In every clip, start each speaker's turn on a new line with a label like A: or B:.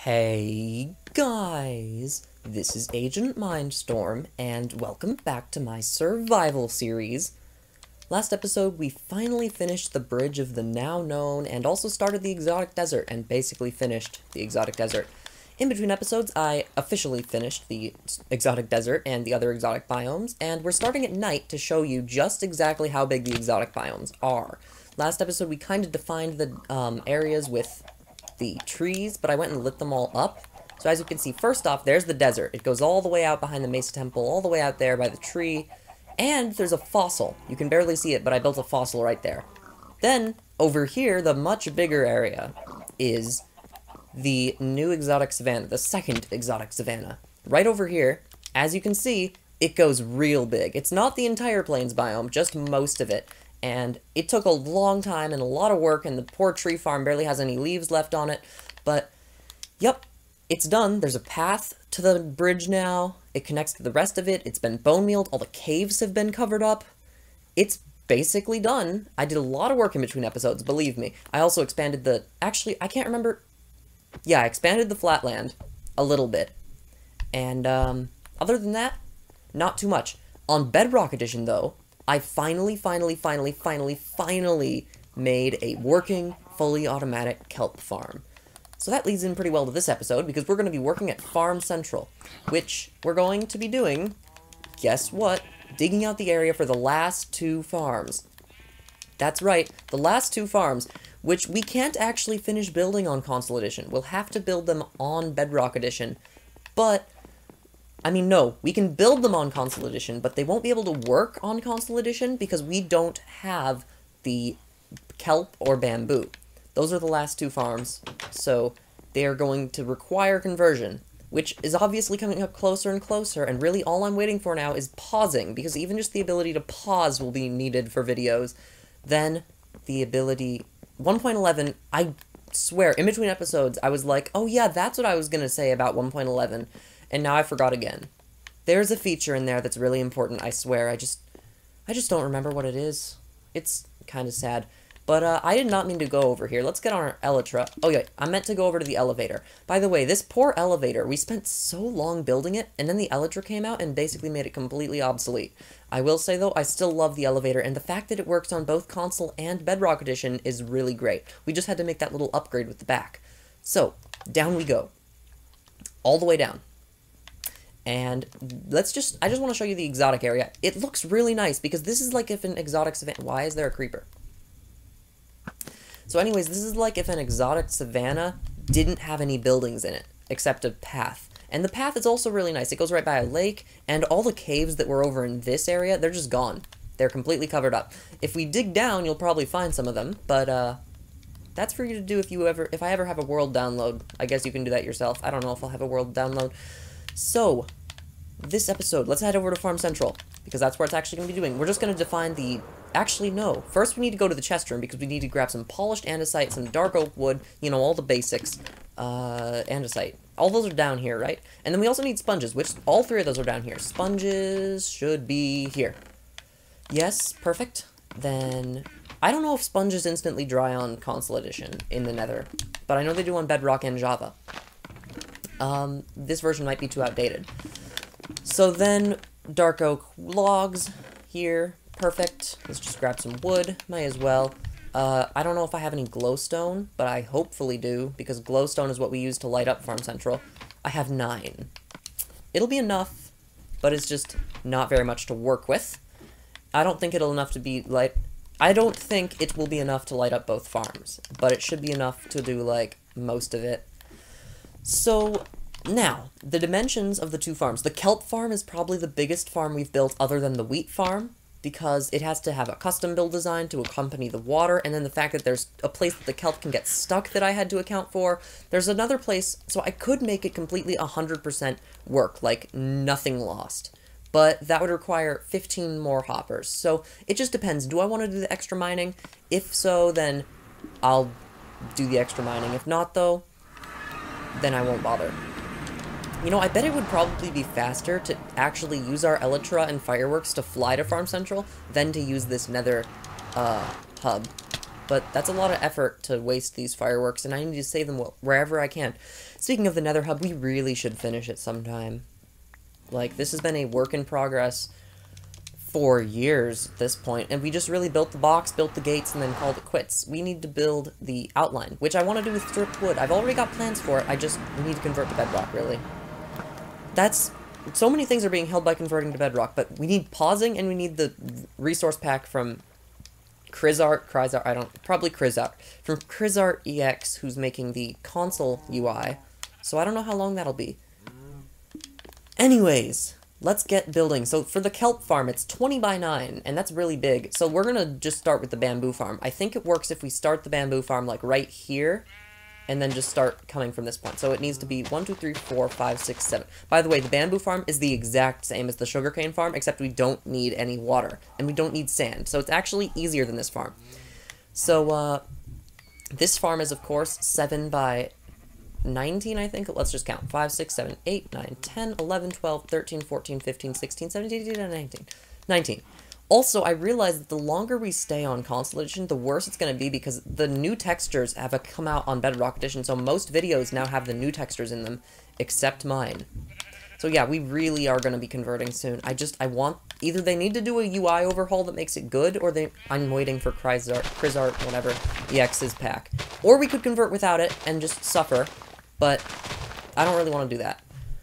A: Hey guys, this is AgentMindStorm, and welcome back to my survival series. Last episode, we finally finished the bridge of the now known, and also started the exotic desert, and basically finished the exotic desert. In between episodes, I officially finished the exotic desert and the other exotic biomes, and we're starting at night to show you just exactly how big the exotic biomes are. Last episode, we kind of defined the areas with the trees, but I went and lit them all up. So as you can see, first off, there's the desert. It goes all the way out behind the Mesa Temple, all the way out there by the tree, and there's a fossil. You can barely see it, but I built a fossil right there. Then, over here, the much bigger area is the new exotic savanna, the second exotic savanna. Right over here, as you can see, it goes real big. It's not the entire plains biome, just most of it. And it took a long time and a lot of work, and the poor tree farm barely has any leaves left on it. But, yep, it's done. There's a path to the bridge now. It connects to the rest of it. It's been bone mealed. All the caves have been covered up. It's basically done. I did a lot of work in between episodes, believe me. I also expanded the... Actually, I can't remember... Yeah, I expanded the flatland a little bit. And, other than that, not too much. On Bedrock Edition, though, I finally made a working, fully automatic kelp farm. So that leads in pretty well to this episode, because we're going to be working at Farm Central, which we're going to be doing, guess what, digging out the area for the last two farms. That's right, the last two farms, which we can't actually finish building on Console Edition. We'll have to build them on Bedrock Edition, but... I mean, no, we can build them on Console Edition, but they won't be able to work on Console Edition because we don't have the kelp or bamboo. Those are the last two farms, so they are going to require conversion, which is obviously coming up closer and closer, and really all I'm waiting for now is pausing, because even just the ability to pause will be needed for videos. Then, the ability... 1.11, I swear, in between episodes, I was like, oh yeah, that's what I was gonna say about 1.11. And now I forgot again. There's a feature in there that's really important, I swear. I just don't remember what it is. It's kind of sad. But, I did not mean to go over here. Let's get on our Elytra. Oh, yeah, I meant to go over to the elevator. By the way, this poor elevator, we spent so long building it, and then the Elytra came out and basically made it completely obsolete. I will say, though, I still love the elevator, and the fact that it works on both Console and Bedrock Edition is really great. We just had to make that little upgrade with the back. So, down we go. All the way down. And I just want to show you the exotic area. It looks really nice, because this is like if an exotic savanna... Why is there a creeper? So anyways, this is like if an exotic savanna didn't have any buildings in it, except a path. And the path is also really nice. It goes right by a lake, and all the caves that were over in this area, they're just gone. They're completely covered up. If we dig down, you'll probably find some of them, but, that's for you to do if I ever have a world download. I guess you can do that yourself. I don't know if I'll have a world download. So, this episode, let's head over to Farm Central, because that's where it's actually going to be doing. We're just going to define the... Actually, no. First, we need to go to the chest room, because we need to grab some polished andesite, some dark oak wood, you know, all the basics. Andesite. All those are down here, right? And then we also need sponges, which all three of those are down here. Sponges should be here. Yes, perfect. Then... I don't know if sponges instantly dry on Console Edition in the Nether, but I know they do on Bedrock and Java. This version might be too outdated. So then, dark oak logs here, perfect. Let's just grab some wood, might as well. I don't know if I have any glowstone, but I hopefully do, because glowstone is what we use to light up Farm Central. I have 9. It'll be enough, but it's just not very much to work with. I don't think it'll enough to be I don't think it will be enough to light up both farms, but it should be enough to do, like, most of it. So, now, the dimensions of the two farms. The kelp farm is probably the biggest farm we've built other than the wheat farm, because it has to have a custom build design to accompany the water, and then the fact that there's a place that the kelp can get stuck that I had to account for. There's another place, so I could make it completely 100% work, like nothing lost. But that would require 15 more hoppers. So it just depends. Do I want to do the extra mining? If so, then I'll do the extra mining. If not, though, then I won't bother. You know, I bet it would probably be faster to actually use our Elytra and fireworks to fly to Farm Central than to use this Nether hub. but that's a lot of effort to waste these fireworks, and I need to save them wherever I can. Speaking of the Nether Hub, we really should finish it sometime. Like, this has been a work in progress for years at this point, and we just really built the box, built the gates, and then called it quits. We need to build the outline, which I want to do with stripped wood. I've already got plans for it, I just need to convert to bedrock, really. So many things are being held by converting to bedrock, but we need pausing, and we need the resource pack from from Crizart EX, who's making the console UI, so I don't know how long that'll be. Anyways, let's get building. So for the kelp farm, it's 20 by 9, and that's really big. So we're gonna just start with the bamboo farm. I think it works if we start the bamboo farm like right here, and then just start coming from this point. So it needs to be 1, 2, 3, 4, 5, 6, 7. By the way, the bamboo farm is the exact same as the sugarcane farm, except we don't need any water, and we don't need sand. So it's actually easier than this farm. So, this farm is, of course, 7 by 19, I think. Let's just count. 5, 6, 7, 8, 9, 10, 11, 12, 13, 14, 15, 16, 17, 18, 19. 19. Also, I realized that the longer we stay on Console Edition, the worse it's going to be, because the new textures have come out on Bedrock Edition, so most videos now have the new textures in them, except mine. So yeah, we really are going to be converting soon. I want, either they need to do a UI overhaul that makes it good, or I'm waiting for Crizart, whatever, EX's pack. Or we could convert without it and just suffer, but I don't really want to do that.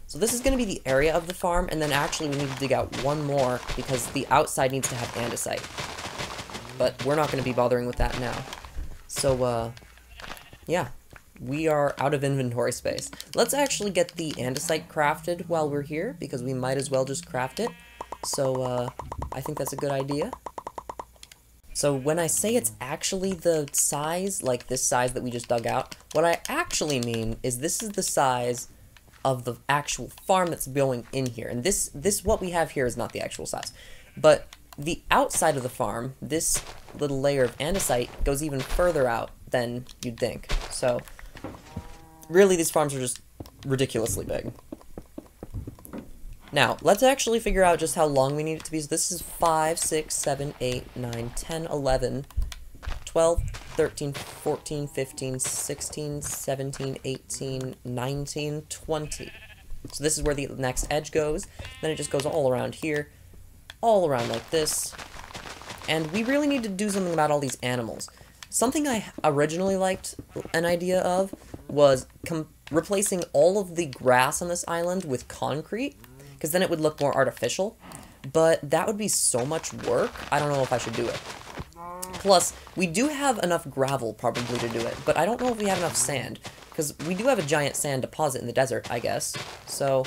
A: So this is going to be the area of the farm, and then actually we need to dig out one more, because the outside needs to have andesite. But we're not going to be bothering with that now. So, yeah. We are out of inventory space. Let's actually get the andesite crafted while we're here, because we might as well just craft it. So, I think that's a good idea. So when I say it's actually the size, like this size that we just dug out, what I actually mean is this is the size of the actual farm that's going in here. And this what we have here is not the actual size. But the outside of the farm, this little layer of andesite, goes even further out than you'd think. So, really, these farms are just ridiculously big. Now, let's actually figure out just how long we need it to be. So this is 5, 6, 7, 8, 9, 10, 11, 12, 13, 14, 15, 16, 17, 18, 19, 20. So this is where the next edge goes. Then it just goes all around here, all around like this. And we really need to do something about all these animals. Something I originally liked an idea of was replacing all of the grass on this island with concrete, because then it would look more artificial. But that would be so much work, I don't know if I should do it. Plus, we do have enough gravel probably to do it, but I don't know if we have enough sand, because we do have a giant sand deposit in the desert, I guess. So,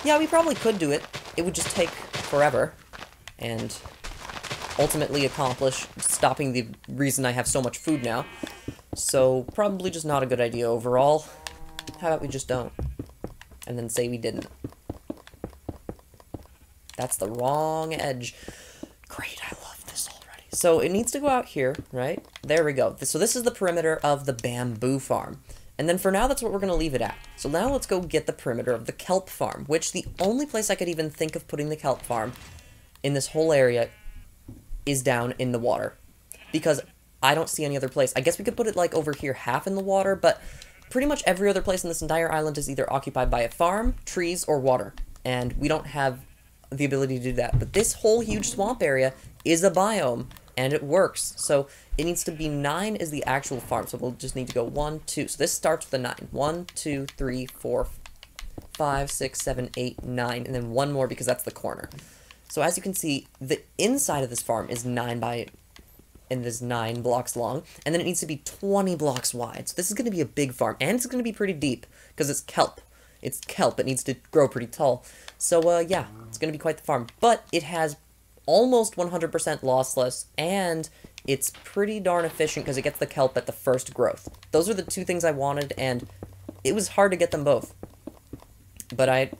A: yeah, we probably could do it. It would just take forever, and ultimately accomplish stopping the reason I have so much food now. So, probably just not a good idea overall. How about we just don't? And then say we didn't. That's the wrong edge. Great, I love this already. So, it needs to go out here, right? There we go. So, this is the perimeter of the bamboo farm. And then for now, that's what we're going to leave it at. So now let's go get the perimeter of the kelp farm, which the only place I could even think of putting the kelp farm in this whole area is down in the water, because I don't see any other place. I guess we could put it like over here, half in the water, but pretty much every other place in this entire island is either occupied by a farm, trees, or water, and we don't have the ability to do that. But this whole huge swamp area is a biome, and it works. So it needs to be 9 is the actual farm, so we'll just need to go 1, 2. So this starts with a 9. 1, 2, 3, 4, 5, 6, 7, 8, 9, and then one more because that's the corner. So as you can see, the inside of this farm is 9 blocks long, and then it needs to be 20 blocks wide. So this is going to be a big farm, and it's going to be pretty deep, because it's kelp. It's kelp, it needs to grow pretty tall. So, yeah, it's going to be quite the farm. But it has almost 100% lossless, and it's pretty darn efficient because it gets the kelp at the first growth. Those are the two things I wanted, and it was hard to get them both. But I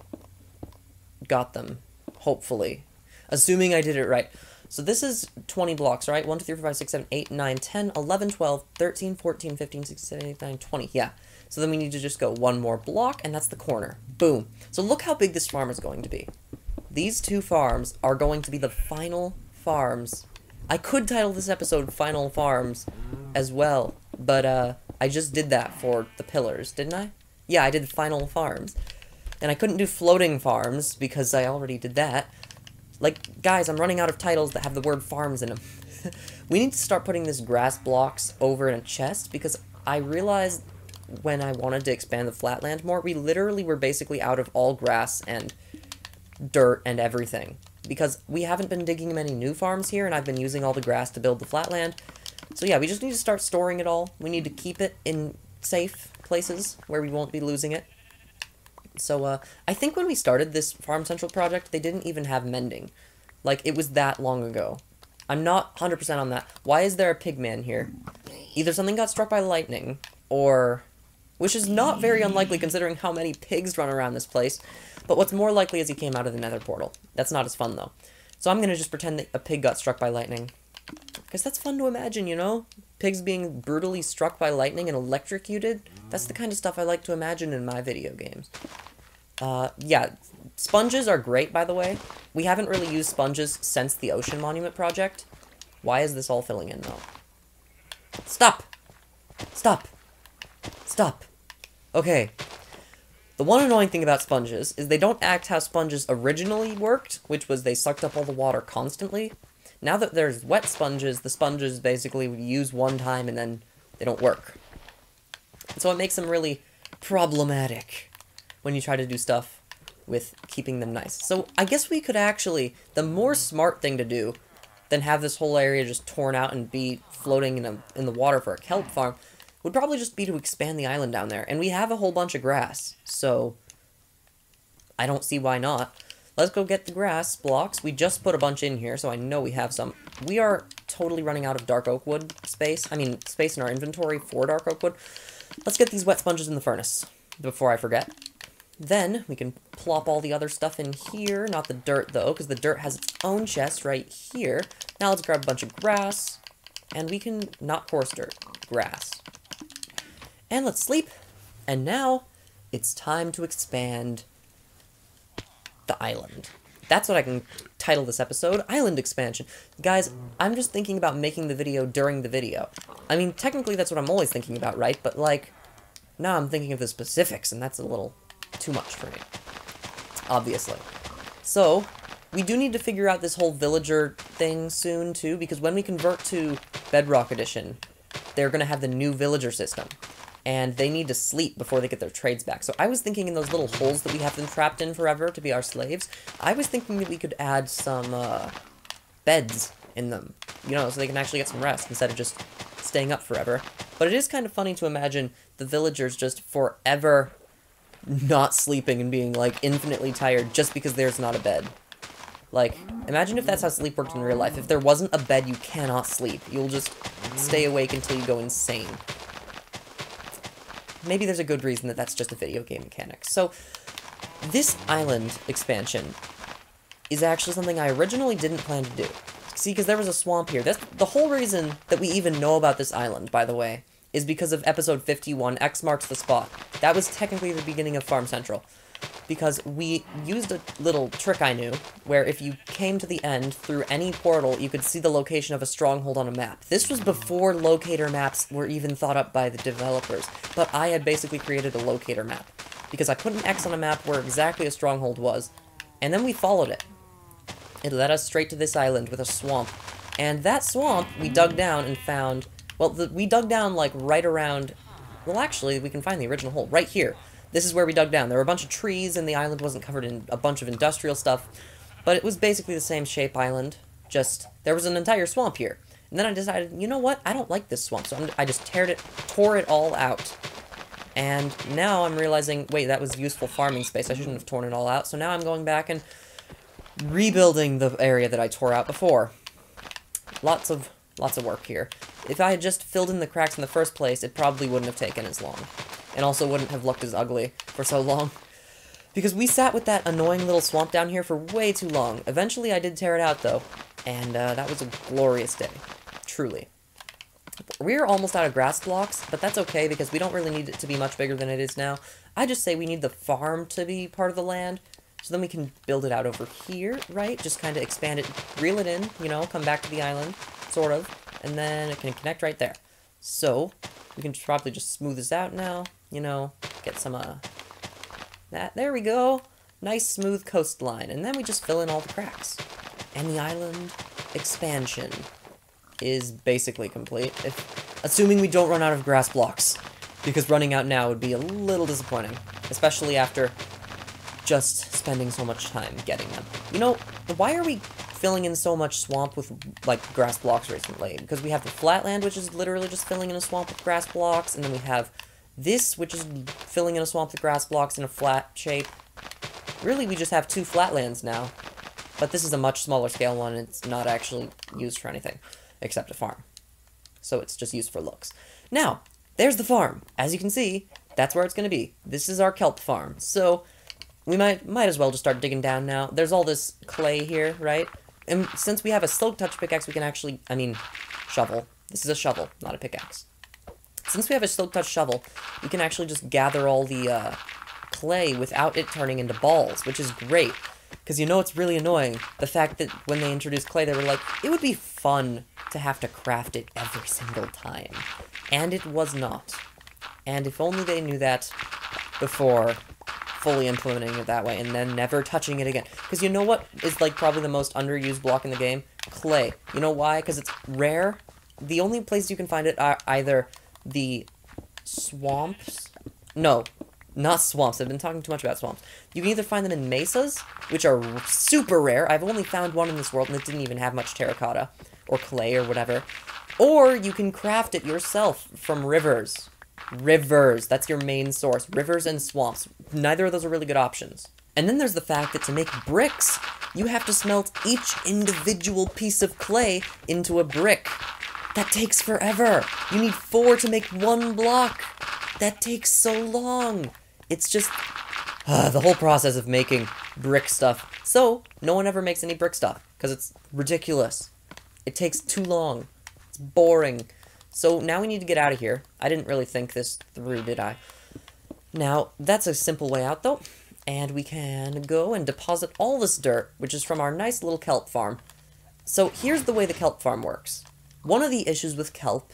A: got them, hopefully. Assuming I did it right. So this is 20 blocks, right? 1, 2, 3, 4, 5, 6, 7, 8, 9, 10, 11, 12, 13, 14, 15, 16, 17, 18, 19, 20. Yeah. So then we need to just go one more block, and that's the corner. Boom. So look how big this farm is going to be. These two farms are going to be the final farms. I could title this episode Final Farms as well, but I just did that for the pillars, didn't I? Yeah, I did Final Farms. And I couldn't do Floating Farms because I already did that. Like, guys, I'm running out of titles that have the word farms in them. We need to start putting this grass blocks over in a chest because I realized when I wanted to expand the flatland more, we literally were basically out of all grass and dirt and everything. Because we haven't been digging many new farms here, and I've been using all the grass to build the flatland. So yeah, we just need to start storing it all. We need to keep it in safe places where we won't be losing it. So, I think when we started this Farm Central project, they didn't even have mending. Like, it was that long ago. I'm not 100% on that. Why is there a pigman here? Either something got struck by lightning, or... which is not very unlikely considering how many pigs run around this place. But what's more likely is he came out of the nether portal. That's not as fun, though. So I'm gonna just pretend that a pig got struck by lightning. Because that's fun to imagine, you know? Pigs being brutally struck by lightning and electrocuted. That's the kind of stuff I like to imagine in my video games. Yeah, sponges are great, by the way. We haven't really used sponges since the Ocean Monument project. Why is this all filling in, though? Stop! Stop! Stop! Okay. The one annoying thing about sponges is they don't act how sponges originally worked, which was they sucked up all the water constantly. Now that there's wet sponges, the sponges basically use one time and then they don't work. So it makes them really problematic when you try to do stuff with keeping them nice. So I guess we could actually, the more smart thing to do than have this whole area just torn out and be floating in the water for a kelp farm would probably just be to expand the island down there. And we have a whole bunch of grass, so I don't see why not. Let's go get the grass blocks. We just put a bunch in here, so I know we have some. We are totally running out of dark oak wood space. I mean, space in our inventory for dark oak wood. Let's get these wet sponges in the furnace before I forget. Then we can plop all the other stuff in here. Not the dirt, though, because the dirt has its own chest right here. Now let's grab a bunch of grass. And we can, not coarse dirt, grass. And let's sleep. And now it's time to expand the island. That's what I can title this episode, Island Expansion. Guys, I'm just thinking about making the video during the video. I mean, technically that's what I'm always thinking about, right? But, like, now I'm thinking of the specifics, and that's a little too much for me. Obviously. So, we do need to figure out this whole villager thing soon, too, because when we convert to Bedrock Edition, they're going to have the new villager system. And they need to sleep before they get their trades back. So I was thinking in those little holes that we have them trapped in forever to be our slaves, I was thinking that we could add some beds in them, you know, so they can actually get some rest instead of just staying up forever. But it is kind of funny to imagine the villagers just forever not sleeping and being, like, infinitely tired just because there's not a bed. Like, imagine if that's how sleep worked in real life. If there wasn't a bed, you cannot sleep. You'll just stay awake until you go insane. Maybe there's a good reason that that's just a video game mechanic. So, this island expansion is actually something I originally didn't plan to do. See, because there was a swamp here. That's the whole reason that we even know about this island, by the way, is because of episode 51, X marks the spot. That was technically the beginning of Farm Central. Because we used a little trick I knew, where if you came to the end through any portal, you could see the location of a stronghold on a map. This was before locator maps were even thought up by the developers, but I had basically created a locator map. Because I put an X on a map where exactly a stronghold was, and then we followed it. It led us straight to this island with a swamp. And that swamp, we dug down and found... well, we dug down, like, right around... well, actually, we can find the original hole. Right here. This is where we dug down. There were a bunch of trees, and the island wasn't covered in a bunch of industrial stuff. But it was basically the same shape island. Just, there was an entire swamp here. And then I decided, you know what? I don't like this swamp. So I just tore it all out. And now I'm realizing, wait, that was useful farming space. I shouldn't have torn it all out. So now I'm going back and rebuilding the area that I tore out before. Lots of work here. If I had just filled in the cracks in the first place, it probably wouldn't have taken as long. And also wouldn't have looked as ugly for so long. Because we sat with that annoying little swamp down here for way too long. Eventually I did tear it out, though. And that was a glorious day. Truly. We're almost out of grass blocks, but that's okay because we don't really need it to be much bigger than it is now. I just say we need the farm to be part of the land. So then we can build it out over here, right? Just kind of expand it, reel it in, you know, come back to the island. sort of, and then it can connect right there. So, we can probably just smooth this out now, you know, get some, there we go! Nice smooth coastline, and then we just fill in all the cracks. And the island expansion is basically complete, assuming we don't run out of grass blocks, because running out now would be a little disappointing, especially after just spending so much time getting them. You know, why are we filling in so much swamp with, like, grass blocks recently? Because we have the flatland, which is literally just filling in a swamp with grass blocks, and then we have this, which is filling in a swamp with grass blocks in a flat shape. Really, we just have 2 flatlands now. But this is a much smaller scale one, and it's not actually used for anything, except a farm. So it's just used for looks. Now, there's the farm. As you can see, that's where it's going to be. This is our kelp farm. So, we might as well just start digging down now. There's all this clay here, right? And since we have a silk touch pickaxe, we can actually, shovel. This is a shovel, not a pickaxe. Since we have a silk touch shovel, we can actually just gather all the, clay without it turning into balls, which is great. Because you know it's really annoying, the fact that when they introduced clay, they were like, it would be fun to have to craft it every single time. And it was not. And if only they knew that before fully implementing it that way, and then never touching it again. Because you know what is, like, probably the most underused block in the game? Clay. You know why? Because it's rare. The only place you can find it are either the swamps. No, not swamps. I've been talking too much about swamps. You can either find them in mesas, which are super rare. I've only found one in this world, and it didn't even have much terracotta, or clay, or whatever. Or you can craft it yourself from rivers. Rivers, that's your main source. Rivers and swamps. Neither of those are really good options. And then there's the fact that to make bricks, you have to smelt each individual piece of clay into a brick. That takes forever. You need 4 to make 1 block. That takes so long. It's just the whole process of making brick stuff. So, no one ever makes any brick stuff, because it's ridiculous. It takes too long. It's boring. So, now we need to get out of here. I didn't really think this through, did I? Now, that's a simple way out, though. And we can go and deposit all this dirt, which is from our nice little kelp farm. So, here's the way the kelp farm works. One of the issues with kelp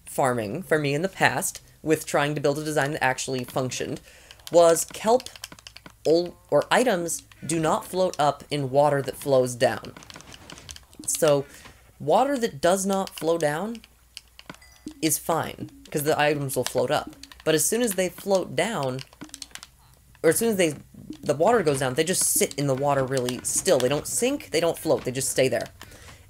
A: farming, for me in the past, with trying to build a design that actually functioned, was kelp or items do not float up in water that flows down. So, water that does not flow down is fine, because the items will float up. But as soon as they float down, or as soon as the water goes down, they just sit in the water really still. They don't sink, they don't float, they just stay there.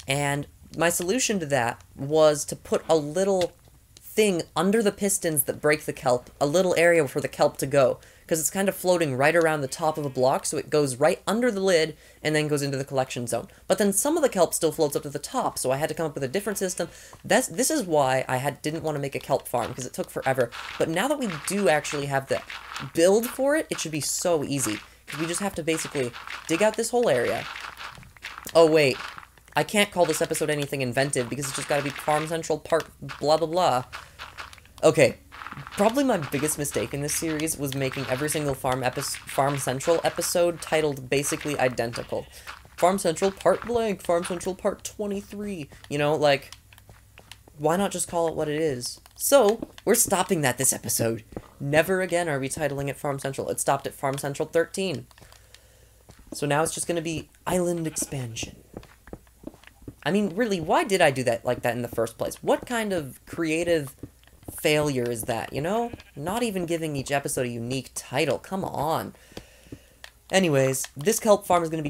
A: And my solution to that was to put a little thing under the pistons that break the kelp, a little area for the kelp to go, because it's kind of floating right around the top of a block, so it goes right under the lid and then goes into the collection zone. But then some of the kelp still floats up to the top, so I had to come up with a different system. This is why I didn't want to make a kelp farm, because it took forever. But now that we do actually have the build for it, it should be so easy, because we just have to basically dig out this whole area. Oh wait, I can't call this episode anything inventive, because it's just gotta be Farm Central part blah blah blah. Okay, probably my biggest mistake in this series was making every single Farm Central episode titled basically identical. Farm Central part blank, Farm Central part 23. You know, like, why not just call it what it is? So, we're stopping that this episode. Never again are we titling it Farm Central. It stopped at Farm Central 13. So now it's just gonna be Island Expansion. I mean, really, why did I do that like that in the first place? What kind of creative failure is that, you know? Not even giving each episode a unique title. Come on. Anyways, this kelp farm is gonna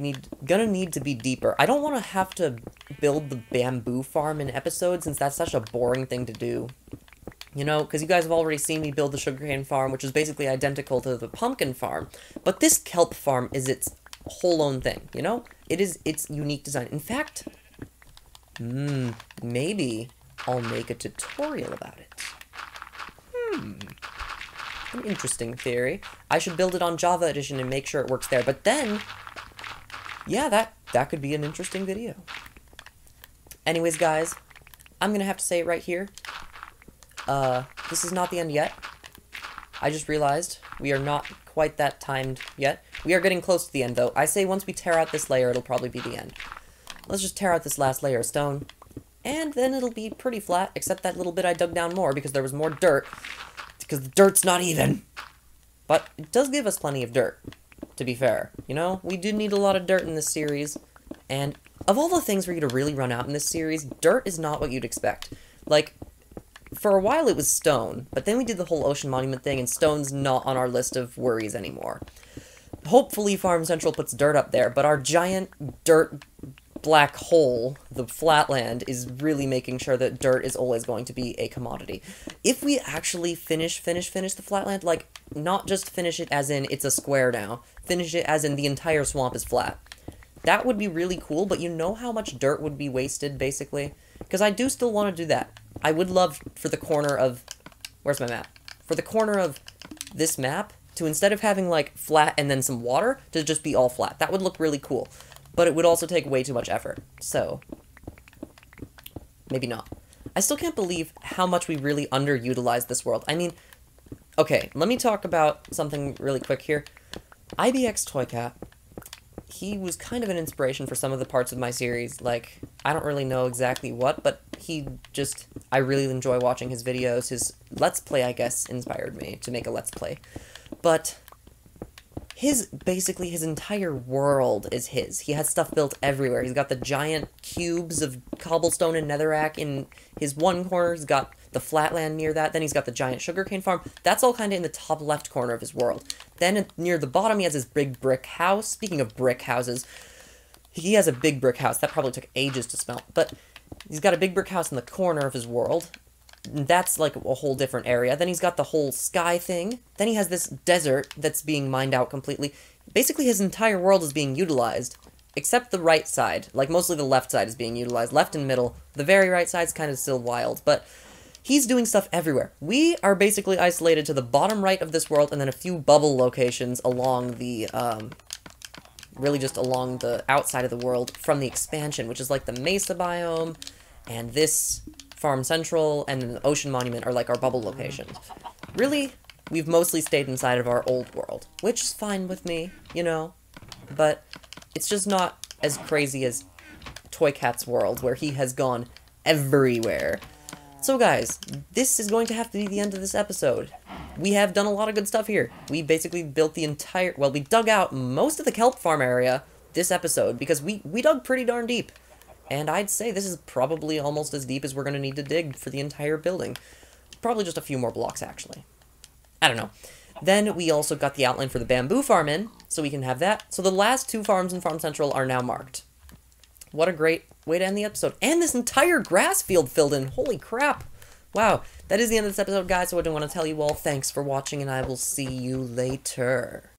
A: need to be deeper. I don't want to have to build the bamboo farm in episodes, since that's such a boring thing to do. You know, because you guys have already seen me build the sugarcane farm, which is basically identical to the pumpkin farm. But this kelp farm is its whole own thing, you know? It is its unique design. In fact, maybe I'll make a tutorial about it. An interesting theory. I should build it on Java Edition and make sure it works there. But then, yeah, that could be an interesting video. Anyways, guys, I'm gonna have to say it right here. This is not the end yet. I just realized we are not quite that timed yet. We are getting close to the end, though. I say once we tear out this layer, it'll probably be the end. Let's just tear out this last layer of stone. and then it'll be pretty flat, except that little bit I dug down more because there was more dirt, because the dirt's not even. But it does give us plenty of dirt, to be fair. You know, we do need a lot of dirt in this series, and of all the things for you to really run out in this series, dirt is not what you'd expect. Like, for a while it was stone, but then we did the whole ocean monument thing, and stone's not on our list of worries anymore. Hopefully Farm Central puts dirt up there, but our giant dirt black hole, the flatland, is really making sure that dirt is always going to be a commodity. If we actually finish the flatland, like, not just finish it as in it's a square now, finish it as in the entire swamp is flat, that would be really cool, but you know how much dirt would be wasted, basically? Because I do still want to do that. I would love for the corner of... Where's my map? For the corner of this map to, instead of having, like, flat and then some water, to just be all flat. That would look really cool. But it would also take way too much effort. So, maybe not. I still can't believe how much we really underutilized this world. I mean, okay, let me talk about something really quick here. IBX Toycat, he was kind of an inspiration for some of the parts of my series. Like, I don't really know exactly what, but I really enjoy watching his videos. His Let's Play, I guess, inspired me to make a Let's Play. But basically his entire world is his. He has stuff built everywhere. He's got the giant cubes of cobblestone and netherrack in his one corner. He's got the flatland near that. Then he's got the giant sugarcane farm. That's all kind of in the top left corner of his world. Then near the bottom he has his big brick house. Speaking of brick houses, he has a big brick house. That probably took ages to smelt. But he's got a big brick house in the corner of his world. That's like a whole different area. Then he's got the whole sky thing. Then he has this desert that's being mined out completely. Basically, his entire world is being utilized, except the right side. Like, mostly the left side is being utilized. Left and middle. The very right side's kind of still wild, but he's doing stuff everywhere. We are basically isolated to the bottom right of this world, and then a few bubble locations along the, really just along the outside of the world from the expansion, which is like the Mesa biome, and this Farm Central, and then the Ocean Monument are like our bubble locations. Really, we've mostly stayed inside of our old world, which is fine with me, you know, but it's just not as crazy as Toycat's world, where he has gone everywhere. So guys, this is going to have to be the end of this episode. We have done a lot of good stuff here. We basically built the entire, well, we dug out most of the kelp farm area this episode, because we dug pretty darn deep. And I'd say this is probably almost as deep as we're going to need to dig for the entire building. Probably just a few more blocks, actually. I don't know. Then we also got the outline for the bamboo farm in, so we can have that. So the last two farms in Farm Central are now marked. What a great way to end the episode. And this entire grass field filled in. Holy crap. Wow. That is the end of this episode, guys, so I do want to tell you all thanks for watching, and I will see you later.